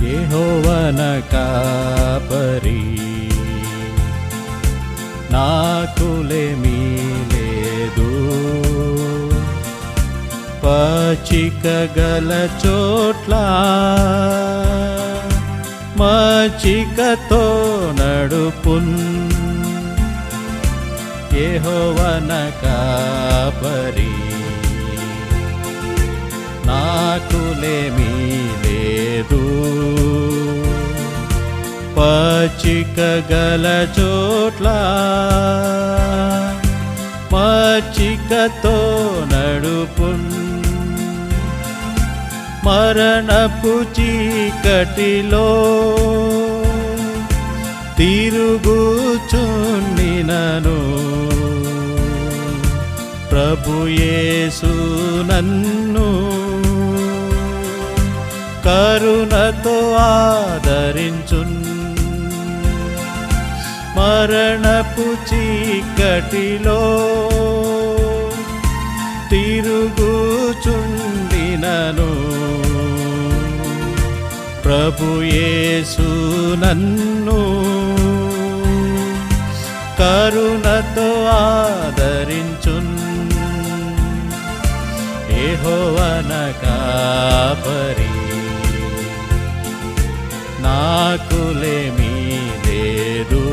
యెహోవన కాపరి నాకులేమీ లేదు. పచ్చిక గల చోట్ల మచ్చికతో నడుపున్. యెహోవన కాపరి నాకులేమీ లేదు. పచ్చిక గల చోట్ల మచ్చికతో నడుపున్. మరణపు చీకటిలో తిరుగుచుండినను ప్రభు యేసు నన్ను కరుణతో ఆదరించున్. మరణపు చీకటిలో తిరుగుచుండినను ప్రభు యేసు నన్ను కరుణతో ఆదరించున్. యెహోవన కాపరి నాకులేమీ లేదు.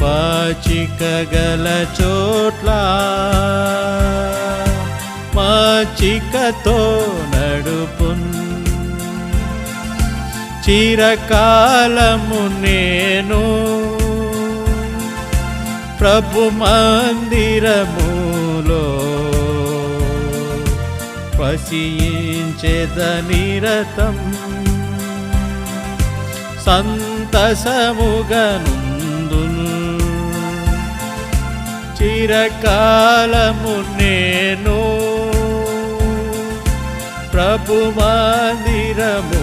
పచ్చిక గల చోట్ల మచ్చికతో నడుపున్. చిరకాలము నేను ప్రభు మందిరములో వసించెదనిరతం. సంతసముగనుందును చిరకాలము నేను ప్రభు మందిరములో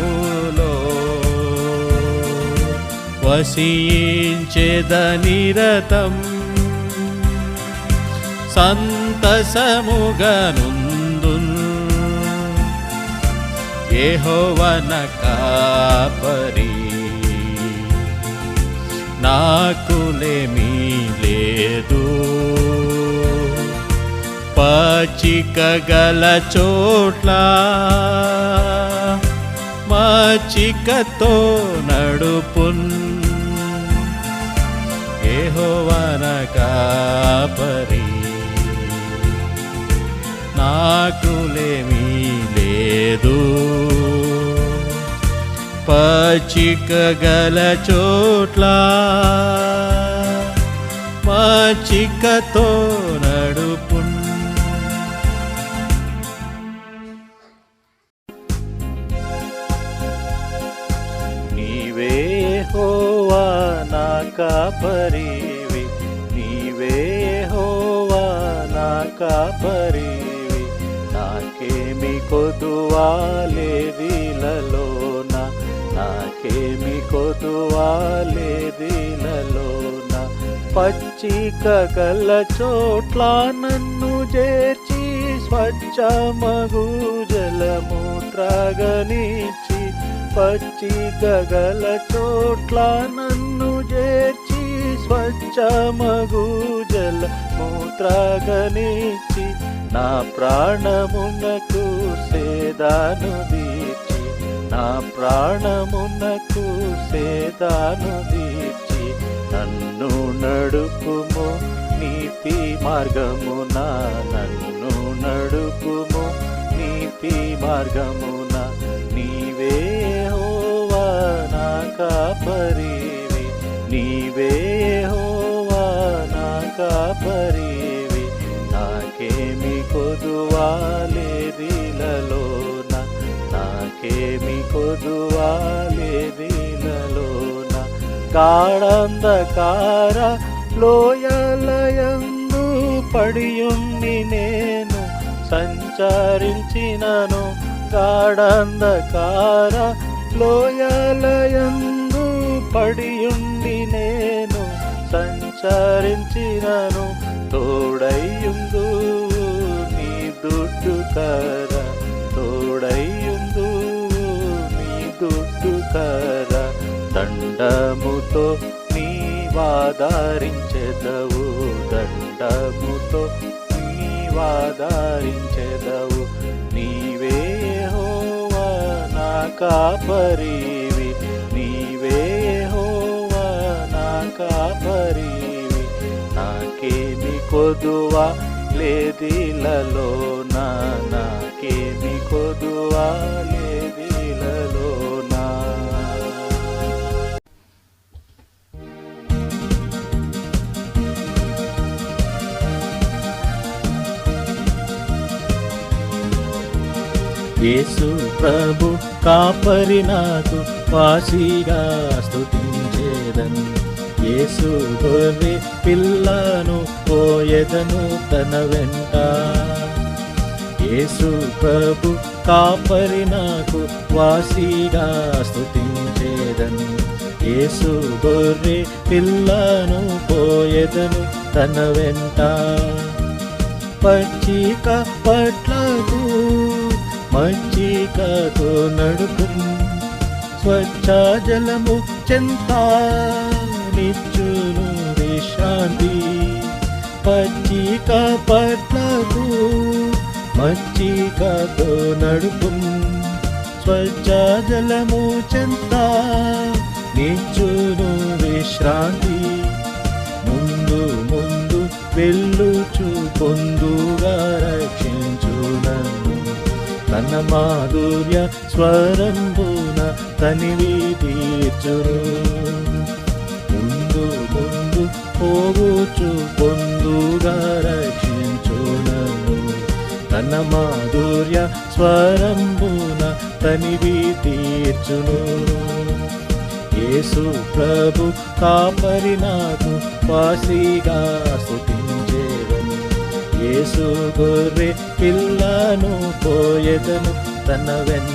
వసించెదనిరతం. సంతసముగనుందున్. యెహోవన కాపరి నాకులేమీ లేదు. పచ్చిక గల చోట్ల మచ్చికతో నడుపున్. యెహోవన కాపరి నాకులేమీ లేదు. పచ్చిక గల చోట్ల మచ్చికతో నడుపున్. నీవే యెహోవా నా కాపరివి, నీవే యెహోవా నా కాపరివి. నాకేమి కొదువా లేదిలలోన, నాకేమి కొదువా లేదిలలోన. పచ్చిక గల చోట్ల నన్ను చేర్చి స్వచ్ఛమగు జలము త్రాగనిచ్చి. పచ్చిక గల చోట్ల నన్ను చేర్చి స్వచ్ఛమగు జలము త్రాగనిచ్చి. నా ప్రాణమునకు సేదాను దీర్చి, నా ప్రాణమునకు సేదాను దీర్చి. నన్ను నడుపుము నీతి మార్గమున, నన్ను నడుపుము నీతి మార్గమున. నీవే యెహోవా నా కాపరివి, నీవే యెహోవా నా కాపరివి. నాకేమి కొదువా లేదిలలోన, నాకేమి కొదువా లేదిలలోన. గాఢంధకార లోయలయందు పడియుండి నేను సంచరించినను. గాఢంధకార లోయలయందు పడియుండి నేను సంచరించినను. తోడైయుందు నీ దుడ్డు కర, తోడైయుందు కర దండముతో నీవాదరించెదవు, దండముతో నీవాదరించెదవు. నీవే యెహోవా నా కాపరివి, నీవే యెహోవా నా కాపరివి. నాకేమి కొదువా లేదిలలోనా, నాకేమి కొదువా లేదిలలోనా. యేసు ప్రభు కాపరి నాకు వాసిగా స్తుతించేదన్. యేసు గొర్రె పిల్లను పోయెదను తన వెంట. యేసు ప్రభు కాపరి నాకు వాసిగా స్తుతించేదన్. యేసు గొర్రె పిల్లను పోయెదను తన వెంట. పచ్చిక పట్లకు మచ్చికతో నడుపును, స్వచ్ఛ జలము చెంత నిచ్చును విశ్రాంతి. పచ్చిక పట్లకు మచ్చికతో నడుపును, స్వచ్ఛ జలము చెంత నిచ్చును విశ్రాంతి. ముందు ముందు వెళ్ళుచు పొందుగా రక్షించు నన్ను, తన మాధుర్య స్వరంబున తనివి తీర్చును. ముందు ముందు పోగుచు పొందుగా రక్షించు నన్ను, తన మాధుర్య స్వరంబున తనివి తీర్చును. యేసు ప్రభు కాపరి నాకు వాసిగా స్తుతించేదను. యేసు గొర్రె పిల్లను పోయెదను తన వెంట.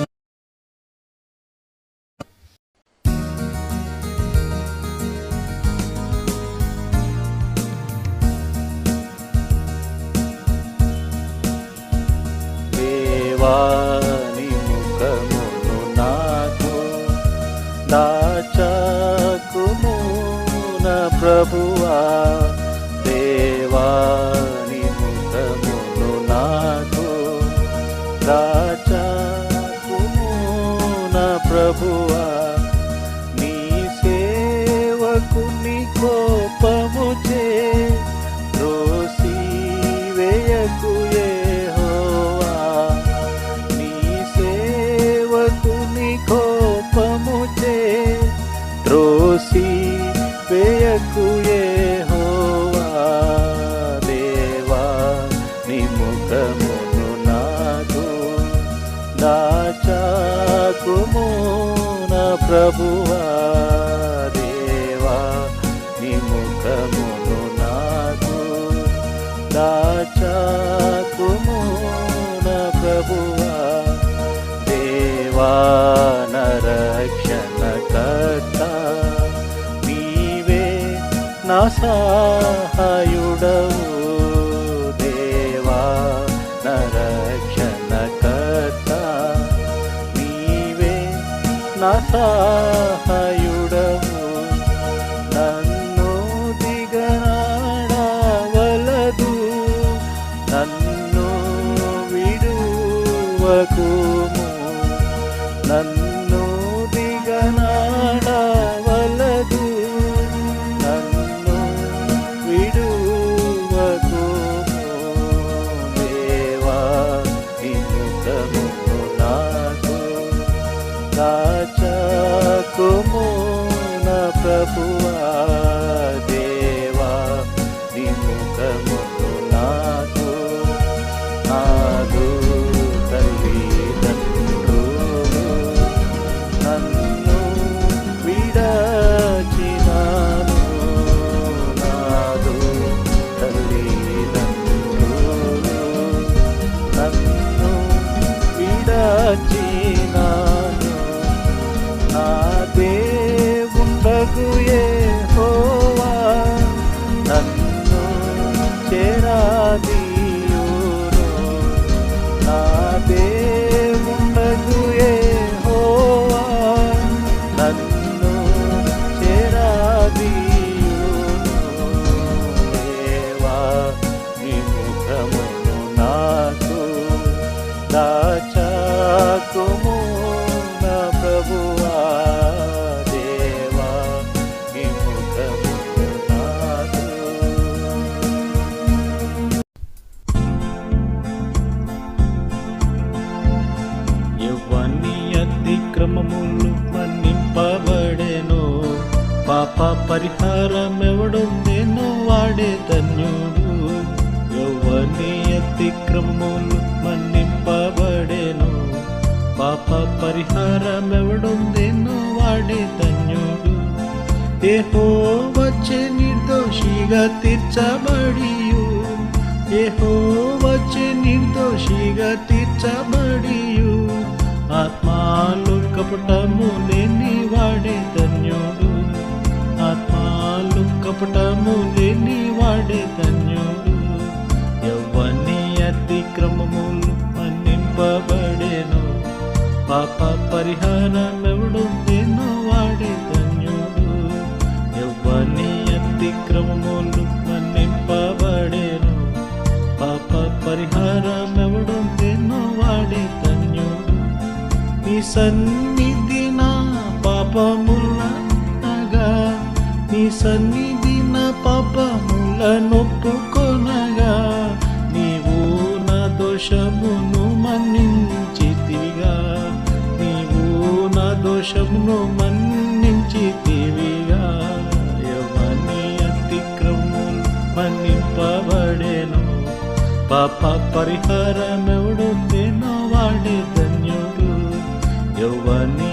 దేవాని ముఖమును నాకు దాచకుము నా ప్రభువా, దేవాని ముఖమును నాకు దాచకుము నా ప్రభువా. నీ సేవకుని కోపముచే త్రోసివేయకు యెహోవా, నీ సేవకుని కోపముచే త్రోసివేయకు యెహోవా. దేవా నీ ముఖమును నాకు దాచకుము నా ప్రభువా, దేవా నీ ముఖమును నాకు దాచకుము నా ప్రభువా. దేవా నా రక్షణకర్త నీవే నా సహాయుడవు, దేవా నా రక్షణకర్త నీవే నా సహాయుడవు. నన్ను దిగనాడవలదు, నన్ను విడువకుము, నన్ను దిగనాడవలదు, నన్ను విడువకుము. దేవా నీ ముఖమును నాకు దాచకుము నా ప్రభువా, దేవా నీ ముఖమును నాకు నాదు తల్లిదండ్రులు నన్ను విడచినాను, నాదు తల్లిదండ్రులు నన్ను విడచినాను. నా దేవుండగు యెహోవా పరిహారమెవడుందేనో వాడే ధన్యుడు. యవ్వని అతిక్రమములు మన్నింపబడెను. పాప పరిహారమెవడుందేనో వాడే ధన్యుడు. యెహోవాచే నిర్దోషిగా తీర్చబడియు, యెహోవాచే నిర్దోషిగా తీర్చబడియు, ఆత్మాలు కపటము లేని వాడే ధన్యుడు. ఆత్మాలు కపటము లేని వాడే ధన్యుడు. యవ్వని అతిక్రమములు మన్నింపబడెను. పాప పరిహారమెవడుందేనో వాడే ధన్యుడు. యవ్వని అతిక్రమములు మన్నింపబడెను. పాప పరిహారమెవడుందేనో వాడే ధన్యుడు. నీ సన్నిధి నా పాపములనగా, నీ సన్నిధి నా పాపములనొప్పుకొనగా, నీవు నా దోషమును మన్నించితివిగా, నీవు నా దోషమును మన్నించితివిగా. యవ్వని అతిక్రమములు మన్నింపబడెను. పాప పరిహారమెవడుందేనో వాడే ధన్యుడు. యవ్వని